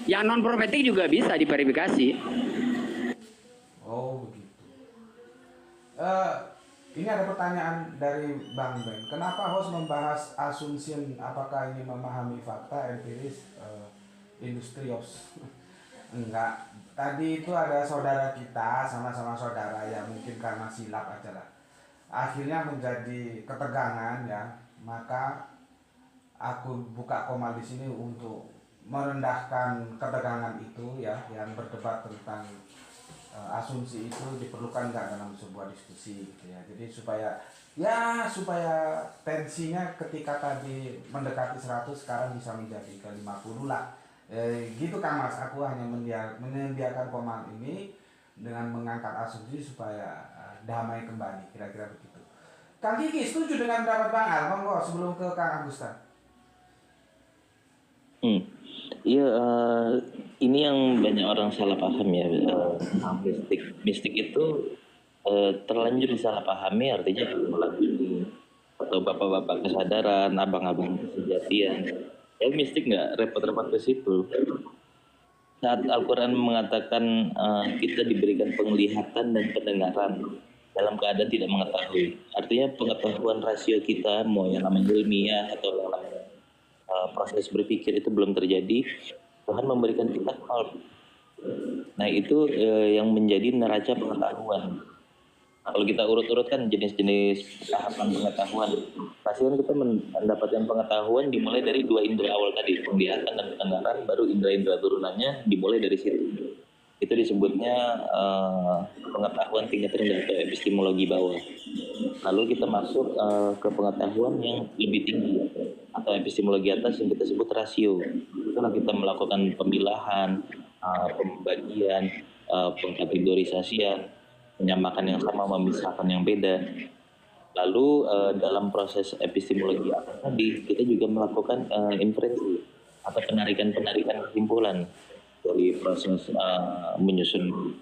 Yang non profetik juga bisa diverifikasi. Oh begitu. Eh, ini ada pertanyaan dari Bang Ben. Kenapa host membahas assumption? Apakah ini memahami fakta empiris industri of enggak. Tadi itu ada saudara kita, sama-sama saudara ya, mungkin karena silap aja lah. Akhirnya menjadi ketegangan ya. Maka aku buka koma di sini untuk merendahkan ketegangan itu ya, yang berdebat tentang asumsi itu diperlukan nggak dalam sebuah diskusi gitu ya. Jadi supaya tensinya ketika tadi mendekati 100 sekarang bisa menjadi ke 50 lah. Gitu kan Mas, aku hanya menyediakan komen ini dengan mengangkat asumsi supaya damai kembali, kira-kira begitu. Kang Kiki setuju dengan pendapat Bang Al? Monggo sebelum ke Kang Agustan. Hmm. Iya, ini yang banyak orang salah paham ya, tentang mistik. Mistik itu terlanjur disalahpahami artinya melanjutkan atau bapak-bapak kesadaran, abang-abang kesejatian. Ya mistik nggak repot-repot ke situ. Saat Al-Quran mengatakan kita diberikan penglihatan dan pendengaran dalam keadaan tidak mengetahui. Artinya pengetahuan rasio kita, mau yang namanya ilmiah atau yang namanya proses berpikir itu belum terjadi. Tuhan memberikan kita qalb. Nah itu yang menjadi neraca pengetahuan. Nah, kalau kita urut-urutkan jenis-jenis tahapan pengetahuan, pasti kan kita mendapatkan pengetahuan dimulai dari dua indera awal tadi, penglihatan dan pendengaran, baru indera-indera turunannya dimulai dari situ. Itu disebutnya pengetahuan tingkat rendah atau epistemologi bawah. Lalu kita masuk ke pengetahuan yang lebih tinggi atau epistemologi atas yang kita sebut rasio. Itulah kita melakukan pemilahan, pembagian, pengkategorisasian, menyamakan yang sama, memisahkan yang beda. Lalu dalam proses epistemologi atas tadi kita juga melakukan inferensi atau penarikan kesimpulan dari proses menyusun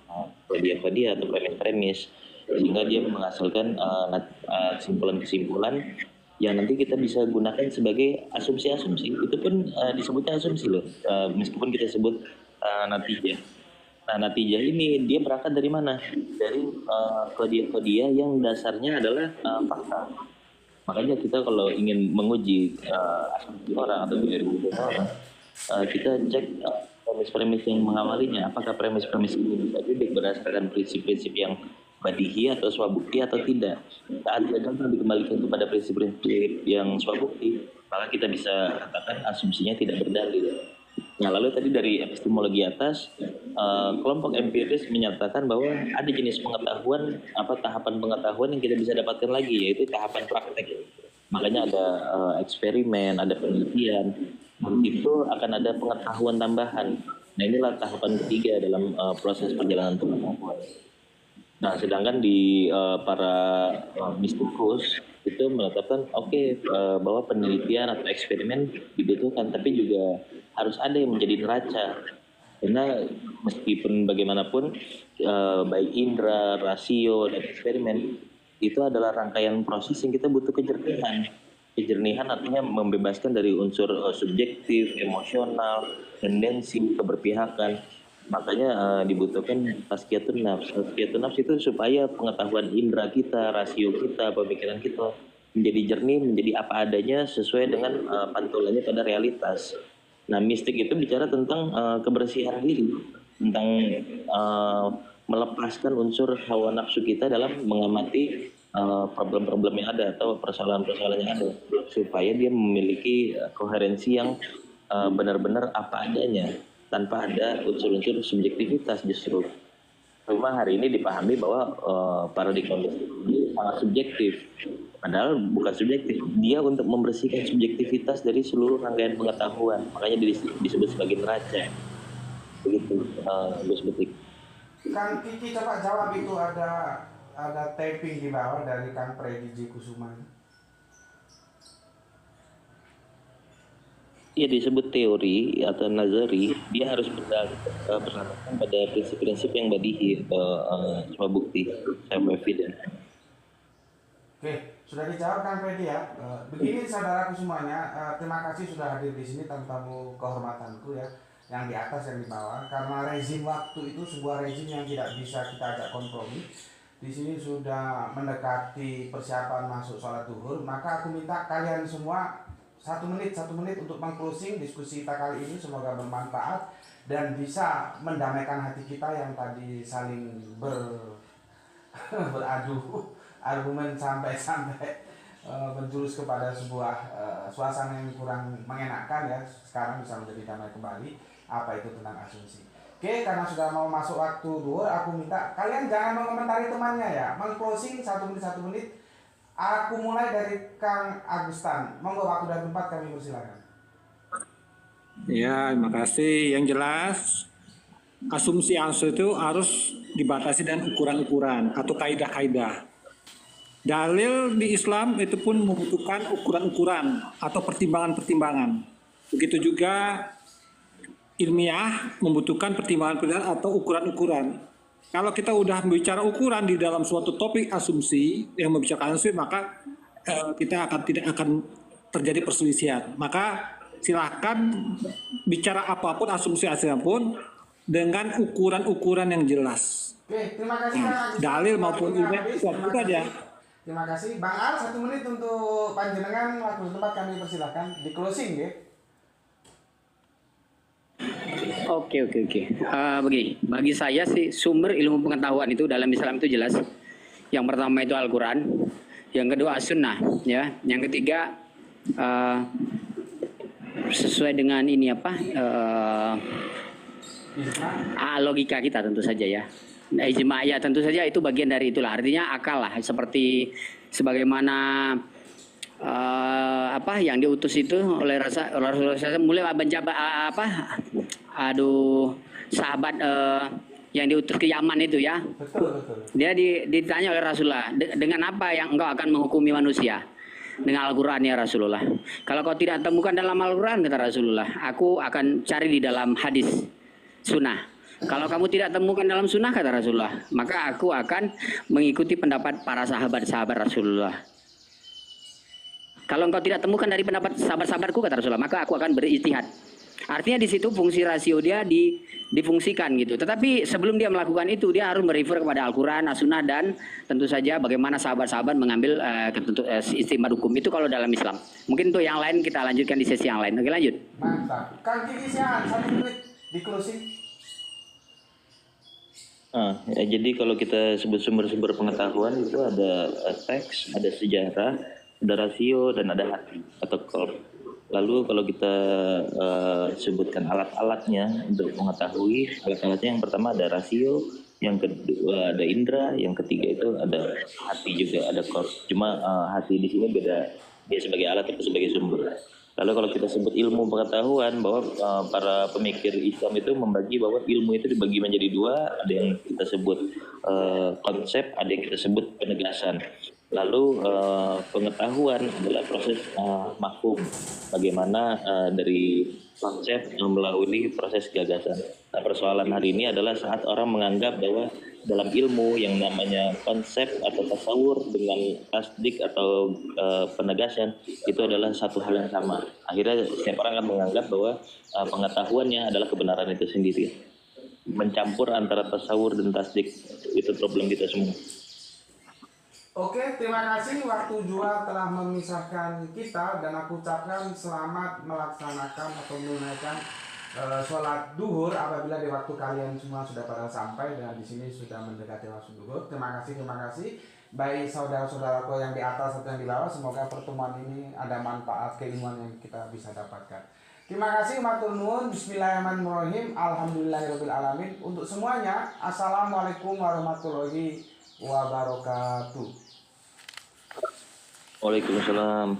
dia atau premis-premis, sehingga dia menghasilkan kesimpulan-kesimpulan yang nanti kita bisa gunakan sebagai asumsi-asumsi. Itu pun disebutnya asumsi loh, meskipun kita sebut natijah. Nah, natijah ini dia berangkat dari mana? Dari kode-kode yang dasarnya adalah fakta. Makanya kita kalau ingin menguji asumsi orang atau teori orang, kita cek premis-premis yang mengawalinya. Apakah premis-premis ini bisa didik berdasarkan prinsip-prinsip yang badihi atau swabukti atau tidak. Saat gagal dikembalikan kepada prinsip-prinsip yang swabukti, maka kita bisa katakan asumsinya tidak berdalil. Nah, lalu tadi dari epistemologi atas, kelompok empiris menyatakan bahwa ada jenis pengetahuan, tahapan pengetahuan yang kita bisa dapatkan lagi, yaitu tahapan praktek. Makanya ada eksperimen, ada penelitian, dan itu akan ada pengetahuan tambahan. Nah, inilah tahapan ketiga dalam proses perjalanan pengetahuan. Nah, sedangkan di para mistikus itu menetapkan bahwa penelitian atau eksperimen dibutuhkan, tapi juga harus ada yang menjadi neraca. Karena meskipun bagaimanapun baik indera, rasio, dan eksperimen itu adalah rangkaian proses yang kita butuh kejernihan. Kejernihan artinya membebaskan dari unsur subjektif, emosional, tendensi, keberpihakan. Makanya dibutuhkan tazkiyatun nafs. Tazkiyatun nafs itu supaya pengetahuan indera kita, rasio kita, pemikiran kita menjadi jernih, menjadi apa adanya sesuai dengan pantulannya pada realitas. Nah, mistik itu bicara tentang kebersihan diri, tentang melepaskan unsur hawa nafsu kita dalam mengamati problem-problem yang ada atau persoalan-persoalan yang ada, supaya dia memiliki koherensi yang benar-benar apa adanya, tanpa ada unsur-unsur subjektivitas justru. Cuma hari ini dipahami bahwa paradigma ini sangat subjektif. Padahal bukan subjektif, dia untuk membersihkan subjektivitas dari seluruh rangkaian pengetahuan. Makanya disebut sebagai neraca. Begitu, Gus Betik. Kang Kiki coba jawab itu, ada taping di bawah dari Kang Freddy J. Kusuma. Ia disebut teori atau nazari, dia harus berdasarkan pada prinsip-prinsip yang badihi atau semua bukti self-evident. Oke, sudah dijawab Kang Freddy ya. Begini saudaraku semuanya, terima kasih sudah hadir di sini, tamu kehormatanku ya. yang di atas yang di bawah, karena rezim waktu itu sebuah rezim yang tidak bisa kita ajak kompromi. Di sini sudah mendekati persiapan masuk sholat duhur, maka aku minta kalian semua 1 menit untuk meng-closing diskusi kita kali ini. Semoga bermanfaat dan bisa mendamaikan hati kita yang tadi saling beradu argumen sampai menjurus kepada sebuah suasana yang kurang mengenakan ya. Sekarang bisa menjadi damai kembali. Apa itu tentang asumsi. Oke, karena sudah mau masuk waktu duhur, aku minta kalian jangan mengomentari temannya ya. Meng-closing 1 menit. Aku mulai dari Kang Agustan. Monggo, waktu dan tempat kami persilakan. Ya, terima kasih. Yang jelas, asumsi itu harus dibatasi dengan ukuran-ukuran atau kaidah-kaidah. Dalil di Islam itu pun membutuhkan ukuran-ukuran atau pertimbangan-pertimbangan. Begitu juga ilmiah membutuhkan pertimbangan-pertimbangan atau ukuran-ukuran. Kalau kita udah bicara ukuran di dalam suatu topik asumsi yang membicarakan asumsi, maka kita tidak akan terjadi perselisihan. Maka silakan bicara apapun, asumsi apapun dengan ukuran-ukuran yang jelas. Oke, terima kasih Kang Agustan. Dalil maupun ilmiah itu aja. Terima kasih. Bang Al, 1 menit untuk panjenengan, waktu dan tempat kami persilakan. Di closing ya. Oke. Begini, bagi saya sih sumber ilmu pengetahuan itu dalam Islam itu jelas. Yang pertama itu Al-Quran, yang kedua As-Sunnah, ya. Yang ketiga sesuai dengan ini logika kita tentu saja ya. Ijma ya tentu saja itu bagian dari itulah. Artinya akal lah, seperti sebagaimana yang diutus itu oleh Rasulullah SAW mulai sahabat yang diutus ke Yaman itu ya. Betul. Dia ditanya oleh Rasulullah, dengan apa yang engkau akan menghukumi manusia? Dengan Al-Quran ya Rasulullah. Kalau kau tidak temukan dalam Al-Quran, kata Rasulullah, aku akan cari di dalam hadis sunnah. Kalau kamu tidak temukan dalam sunnah, kata Rasulullah, maka aku akan mengikuti pendapat para sahabat-sahabat Rasulullah. Kalau engkau tidak temukan dari pendapat sahabat-sahabatku, kata Rasulullah, maka aku akan berijtihad. Artinya di situ fungsi rasio dia difungsikan gitu. Tetapi sebelum dia melakukan itu, dia harus merefer kepada Al-Quran, As-Sunnah, dan tentu saja bagaimana sahabat-sahabat mengambil istimad hukum itu kalau dalam Islam. Mungkin untuk yang lain kita lanjutkan di sesi yang lain. Oke, lanjut. Mantap. Kang Kiki Siahan, 1 menit di closing. Jadi kalau kita sebut sumber-sumber pengetahuan itu ada teks, ada sejarah, ada rasio, dan ada hati atau kolb. Lalu kalau kita sebutkan alat-alatnya untuk mengetahui, alat-alatnya yang pertama ada rasio, yang kedua ada indera, yang ketiga itu ada hati juga, ada kolb. Cuma hati di sini beda, dia sebagai alat atau sebagai sumber. Lalu kalau kita sebut ilmu pengetahuan, bahwa para pemikir Islam itu membagi bahwa ilmu itu dibagi menjadi 2, ada yang kita sebut konsep, ada yang kita sebut penegasan. Lalu pengetahuan adalah proses mafhum, bagaimana dari konsep melalui proses gagasan. Nah, persoalan hari ini adalah saat orang menganggap bahwa dalam ilmu yang namanya konsep atau tasawur dengan tasdik atau penegasan itu adalah satu hal yang sama. Akhirnya setiap orang akan menganggap bahwa pengetahuannya adalah kebenaran itu sendiri. Mencampur antara tasawur dan tasdik, itu problem kita semua. Oke, terima kasih. Waktu jua telah memisahkan kita dan aku ucapkan selamat melaksanakan atau menunaikan sholat duhur apabila di waktu kalian semua sudah pada sampai dan di sini sudah mendekati waktu duhur. Terima kasih. Baik saudara-saudaraku yang di atas atau yang di bawah, semoga pertemuan ini ada manfaat keilmuan yang kita bisa dapatkan. Terima kasih, matur nuwun. Bismillahirrahmanirrahim. Alhamdulillahirabbil alamin. Untuk semuanya, assalamualaikum warahmatullahi wabarakatuh. Waalaikumsalam.